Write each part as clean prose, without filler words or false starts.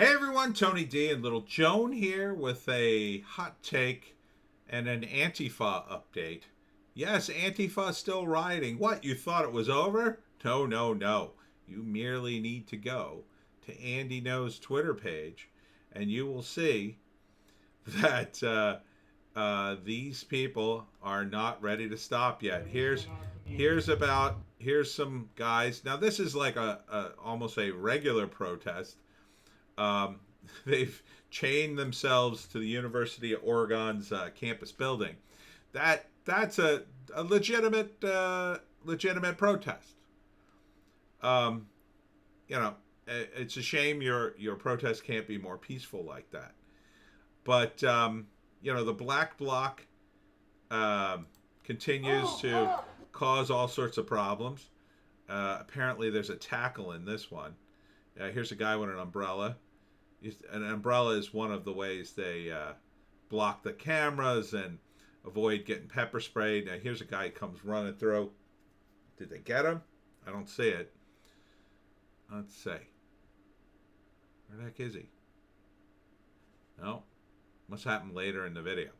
Hey everyone, Tony D and Little Joan here with a hot take and an Antifa update. Yes, Antifa is still rioting. What, you thought it was over? No, no, no. You merely need to go to Andy Knows Twitter page and you will see that these people are not ready to stop yet. Here's some guys. Now this is like a almost a regular protest. um, they've chained themselves to the University of Oregon's campus building. That's a legitimate protest. Um, you know, it's a shame your protest can't be more peaceful like that. But the Black Bloc um, continues to cause all sorts of problems. Apparently, there's a tackle in this one. Here's a guy with an umbrella. An umbrella is one of the ways they block the cameras and avoid getting pepper sprayed. Now here's a guy who comes running through. Did they get him? I don't see it. Let's see. Where the heck is he? No. Must happen later in the video.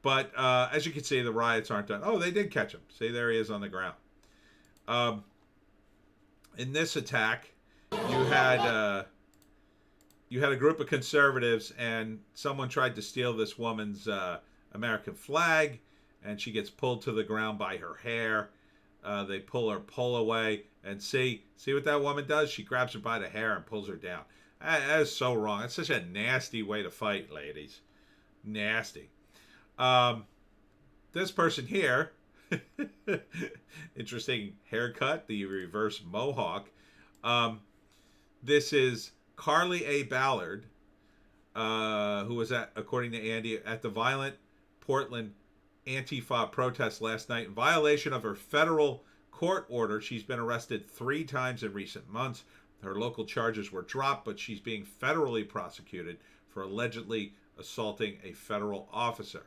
But as you can see, the riots aren't done. Oh, they did catch him. See, there he is on the ground. In this attack, you had a group of conservatives, and someone tried to steal this woman's American flag, and she gets pulled to the ground by her hair. They pull her pole away, and see what that woman does? She grabs her by the hair and pulls her down. That is so wrong. It's such a nasty way to fight, ladies. Nasty. This person here, interesting haircut, the reverse mohawk. This is Carly A. Ballard, who was according to Andy, at the violent Portland Antifa protest last night. In violation of her federal court order, she's been arrested 3 times in recent months. Her local charges were dropped, but she's being federally prosecuted for allegedly assaulting a federal officer.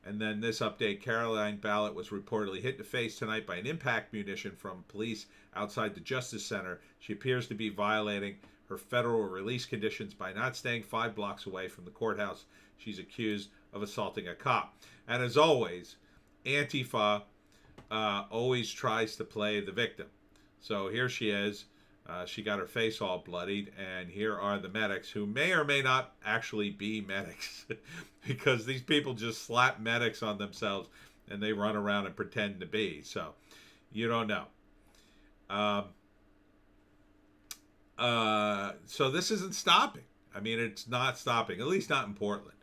And then this update, Caroline Ballard was reportedly hit in the face tonight by an impact munition from police outside the Justice Center. She appears to be violating her federal release conditions by not staying 5 blocks away from the courthouse. She's accused of assaulting a cop. And as always, Antifa always tries to play the victim. So here she is. She got her face all bloodied, and here are the medics, who may or may not actually be medics because these people just slap medics on themselves and they run around and pretend to be. So you don't know. So this isn't stopping. I mean, it's not stopping, at least not in Portland.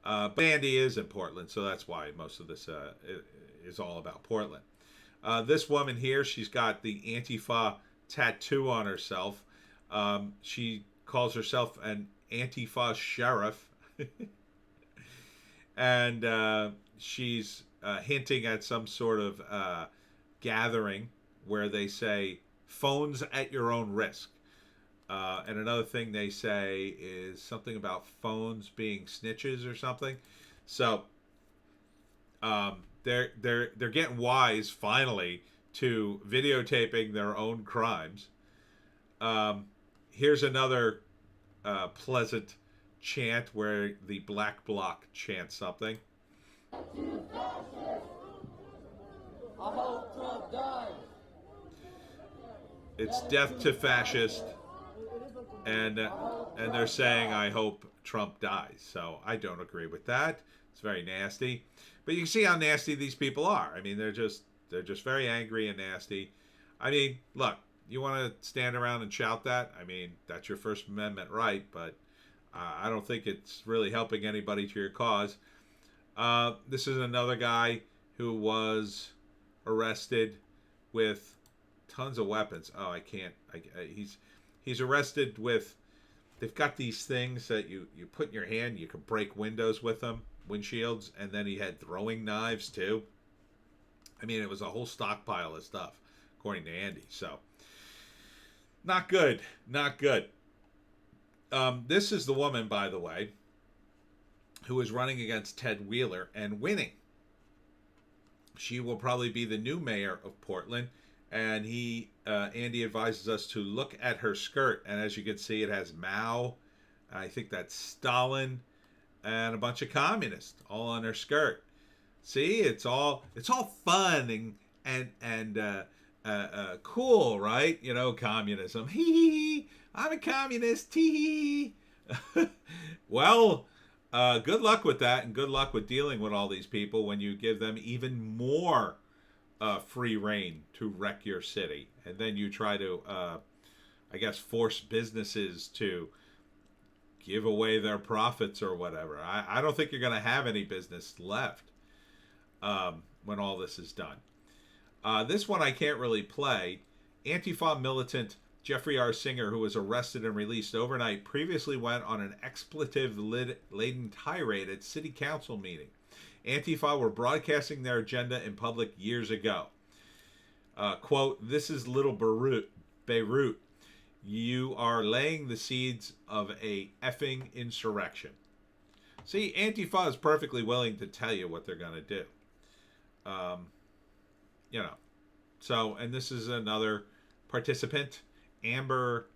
But Andy is in Portland, so that's why most of this is all about Portland. This woman here, she's got the Antifa tattoo on herself. She calls herself an Antifa sheriff. And she's hinting at some sort of gathering where they say, phones at your own risk. And another thing they say is something about phones being snitches or something. So they're getting wise finally to videotaping their own crimes. Here's another pleasant chant where the Black Bloc chants something. I hope Trump dies. It's death to fascist. And they're saying, I hope Trump dies. So I don't agree with that. It's very nasty. But you can see how nasty these people are. I mean, they're just very angry and nasty. I mean, look, you want to stand around and shout that? I mean, that's your First Amendment right, but I don't think it's really helping anybody to your cause. This is another guy who was arrested with tons of weapons. Oh, I can't. He's arrested with, they've got these things that you put in your hand. You can break windows with them, windshields, and then he had throwing knives too. I mean, it was a whole stockpile of stuff, according to Andy. So, not good. Not good. This is the woman, by the way, who is running against Ted Wheeler and winning. She will probably be the new mayor of Portland. And Andy advises us to look at her skirt. And as you can see, it has Mao I think that's Stalin and a bunch of communists all on their skirt. See, it's all fun and cool, right? You know, communism. Hee hee hee. I'm a communist. Tee hee. Well, good luck with that, and good luck with dealing with all these people when you give them even more free reign to wreck your city, and then you try to, I guess, force businesses to give away their profits or whatever. I don't think you're going to have any business left when all this is done. This one I can't really play. Antifa militant Jeffrey R. Singer, who was arrested and released overnight, previously went on an expletive-laden tirade at city council meeting. Antifa were broadcasting their agenda in public years ago. Quote, "This is little Beirut. You are laying the seeds of a effing insurrection." See, Antifa is perfectly willing to tell you what they're going to do. You know. So, and this is another participant, Amber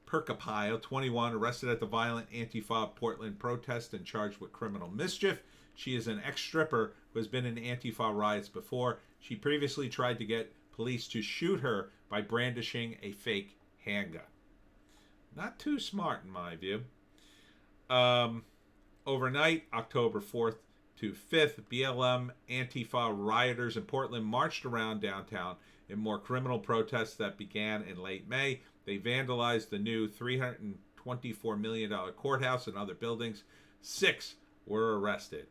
Percapile, 21, arrested at the violent Antifa Portland protest and charged with criminal mischief. She is an ex-stripper who has been in Antifa riots before. She previously tried to get police to shoot her by brandishing a fake handgun. Not too smart, in my view. Overnight, October 4th to 5th, BLM Antifa rioters in Portland marched around downtown in more criminal protests that began in late May. They vandalized the new $324 million courthouse and other buildings. 6 were arrested.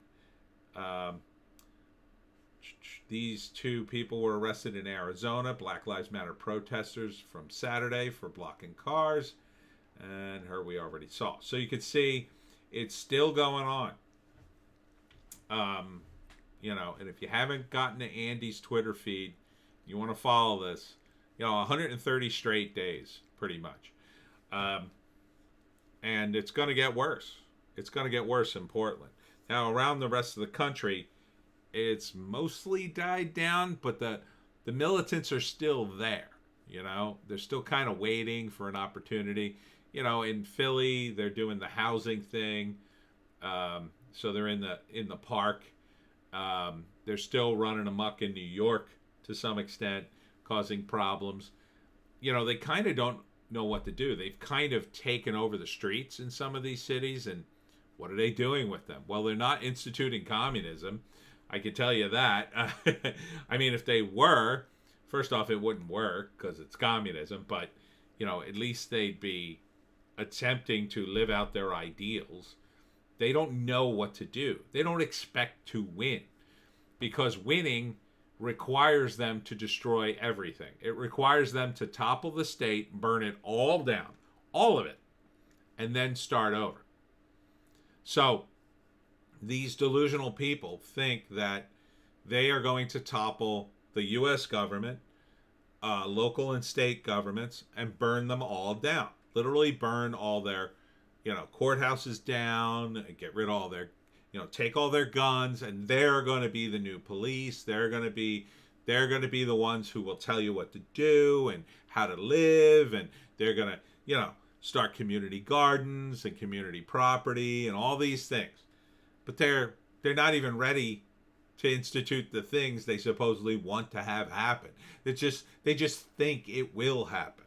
These 2 people were arrested in Arizona, Black Lives Matter protesters from Saturday for blocking cars. And her we already saw. So you can see it's still going on. You know, and if you haven't gotten to Andy's Twitter feed, you want to follow this, you know, 130 straight days, pretty much. And it's going to get worse. It's going to get worse in Portland. Now, around the rest of the country, it's mostly died down, but the militants are still there. You know, they're still kind of waiting for an opportunity. You know, in Philly, they're doing the housing thing. So they're in the park. They're still running amok in New York to some extent, causing problems. You know, they kind of don't know what to do. They've kind of taken over the streets in some of these cities, and what are they doing with them? Well, they're not instituting communism. I can tell you that. I mean, if they were, first off, it wouldn't work because it's communism, but, you know, at least they'd be attempting to live out their ideals. They don't know what to do. They don't expect to win because winning requires them to destroy everything. It requires them to topple the state, burn it all down, all of it, and then start over. So these delusional people think that they are going to topple the U.S. government, local and state governments, and burn them all down. Literally burn all their, you know, courthouses down, get rid of all their, you know, take all their guns, and they're going to be the new police. They're going to be the ones who will tell you what to do and how to live, and they're going to, you know, start community gardens and community property and all these things. But they're not even ready to institute the things they supposedly want to have happen. They just think it will happen.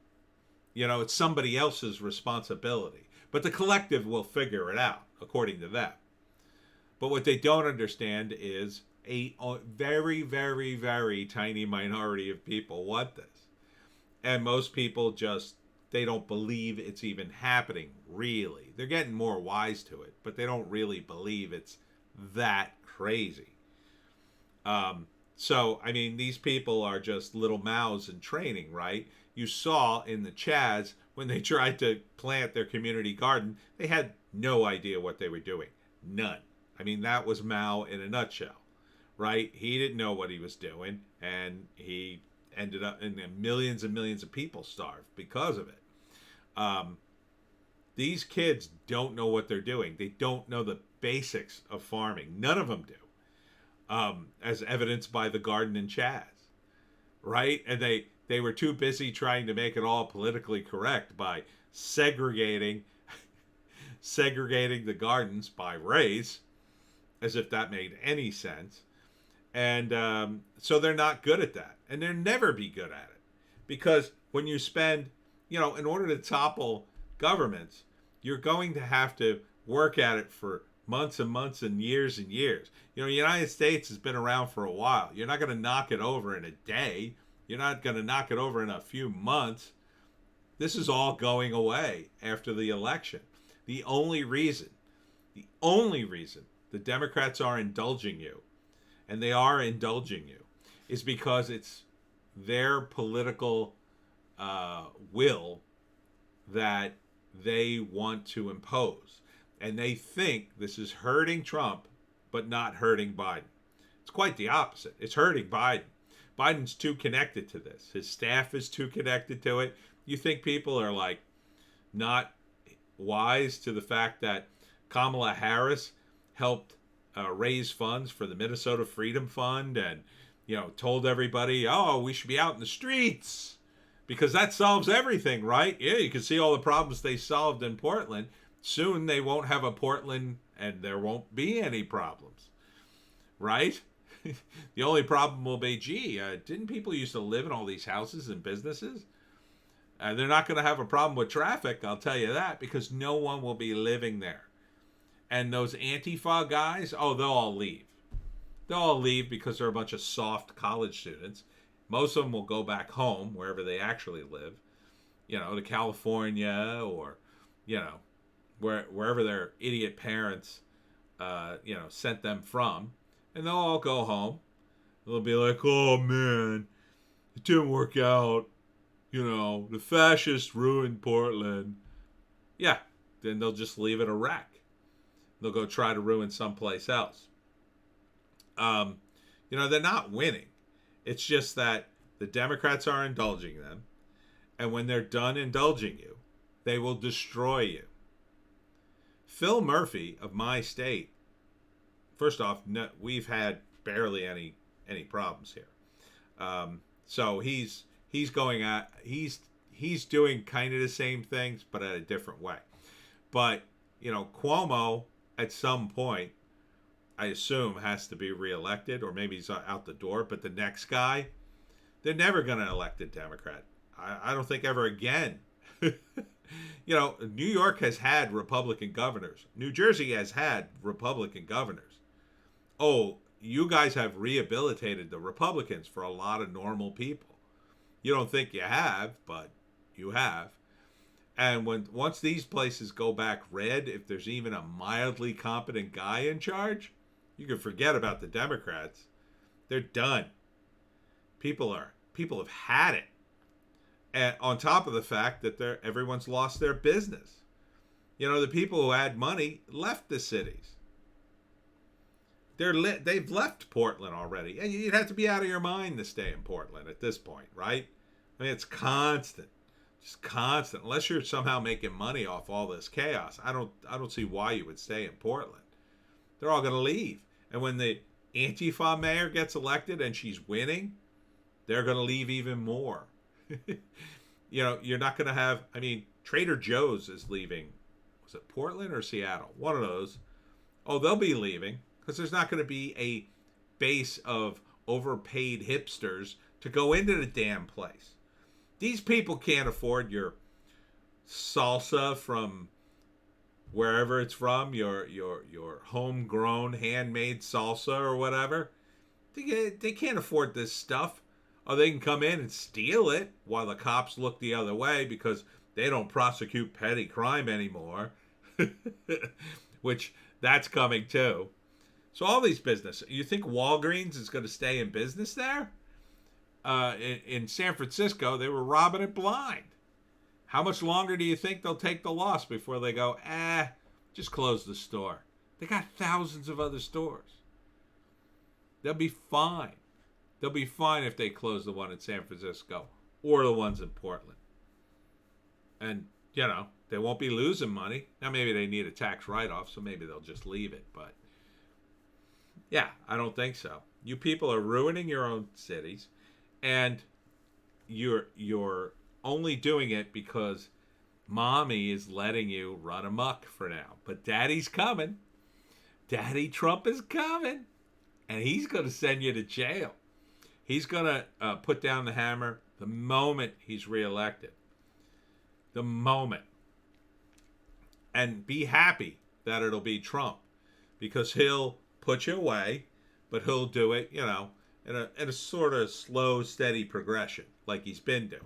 You know, it's somebody else's responsibility. But the collective will figure it out, according to them. But what they don't understand is a very, very, very tiny minority of people want this. And most people just, they don't believe it's even happening, really. They're getting more wise to it, but they don't really believe it's that crazy. So, I mean, these people are just little mouths in training, right? You saw in the Chads, when they tried to plant their community garden, they had no idea what they were doing. None. I mean, that was Mao in a nutshell, right? He didn't know what he was doing, and he ended up, and millions and millions of people starved because of it. These kids don't know what they're doing. They don't know the basics of farming. None of them do. As evidenced by the garden in Chaz, right? And they were too busy trying to make it all politically correct by segregating segregating the gardens by race, as if that made any sense. And so they're not good at that. And they'll never be good at it. Because when you spend, in order to topple governments, you're going to have to work at it for months and months and years and years. The United States has been around for a while. You're not going to knock it over in a day. You're not going to knock it over in a few months. This is all going away after the election. The only reason the Democrats are indulging you, and they are indulging you, is because it's their political will that they want to impose. And they think this is hurting Trump, but not hurting Biden. It's quite the opposite. It's hurting Biden. Biden's too connected to this. His staff is too connected to it. You think people are like not wise to the fact that Kamala Harris helped raise funds for the Minnesota Freedom Fund and, told everybody, oh, we should be out in the streets because that solves everything, right? Yeah, you can see all the problems they solved in Portland. Soon they won't have a Portland and there won't be any problems, right? The only problem will be, didn't people used to live in all these houses and businesses? They're not going to have a problem with traffic, I'll tell you that, because no one will be living there. And those Antifa guys, they'll all leave. They'll all leave because they're a bunch of soft college students. Most of them will go back home, wherever they actually live, to California or, wherever their idiot parents, sent them from. And they'll all go home. They'll be like, oh, man, it didn't work out. The fascists ruined Portland. Yeah, then they'll just leave it a wreck. They'll go try to ruin someplace else. They're not winning. It's just that the Democrats are indulging them. And when they're done indulging you, they will destroy you. Phil Murphy of my state, first off, we've had barely any problems here. So he's doing kind of the same things, but at a different way. But Cuomo at some point, I assume, has to be reelected, or maybe he's out the door. But the next guy, they're never going to elect a Democrat. I don't think ever again. New York has had Republican governors. New Jersey has had Republican governors. Oh, you guys have rehabilitated the Republicans for a lot of normal people. You don't think you have, but you have. And once these places go back red, if there's even a mildly competent guy in charge, you can forget about the Democrats. They're done. People have had it. And on top of the fact that everyone's lost their business. The people who had money left the cities. They've left Portland already. And you'd have to be out of your mind to stay in Portland at this point, right? I mean, it's constant. Just constant. Unless you're somehow making money off all this chaos, I don't see why you would stay in Portland. They're all going to leave. And when the Antifa mayor gets elected and she's winning, they're going to leave even more. You're not going to have, Trader Joe's is leaving. Was it Portland or Seattle? One of those. Oh, they'll be leaving because there's not going to be a base of overpaid hipsters to go into the damn place. These people can't afford your salsa from wherever it's from, your homegrown handmade salsa or whatever. They can't afford this stuff. Or they can come in and steal it while the cops look the other way because they don't prosecute petty crime anymore. Which, that's coming too. So all these businesses. You think Walgreens is going to stay in business there? In San Francisco, they were robbing it blind. How much longer do you think they'll take the loss before they go, just close the store? They got thousands of other stores. They'll be fine. They'll be fine if they close the one in San Francisco or the ones in Portland. And, they won't be losing money. Now, maybe they need a tax write-off, so maybe they'll just leave it. But, yeah, I don't think so. You people are ruining your own cities, and you're only doing it because Mommy is letting you run amok for now. But Daddy's coming. Daddy Trump is coming. And he's going to send you to jail. He's going to put down the hammer the moment he's reelected. The moment. And be happy that it'll be Trump. Because he'll put you away, but he'll do it, in a sort of slow, steady progression, like he's been doing.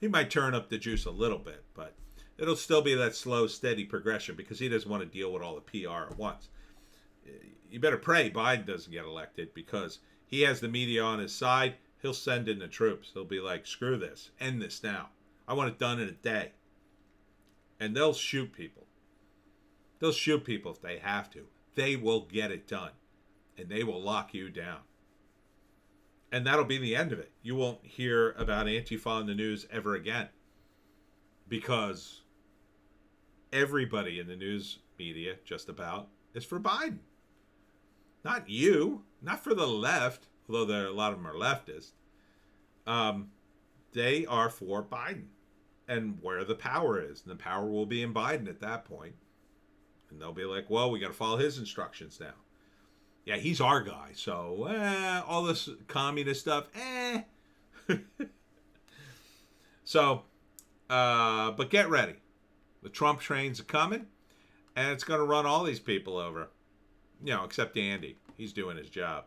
He might turn up the juice a little bit, but it'll still be that slow, steady progression because he doesn't want to deal with all the PR at once. You better pray Biden doesn't get elected because he has the media on his side. He'll send in the troops. He'll be like, screw this. End this now. I want it done in a day. And they'll shoot people. They'll shoot people if they have to. They will get it done. And they will lock you down. And that'll be the end of it. You won't hear about Antifa in the news ever again. Because everybody in the news media, just about, is for Biden. Not you. Not for the left, although a lot of them are leftist. They are for Biden. And where the power is. And the power will be in Biden at that point. And they'll be like, well, we got to follow his instructions now. Yeah, he's our guy. So, all this communist stuff, So, but get ready. The Trump trains are coming. And it's going to run all these people over. Except Andy. He's doing his job.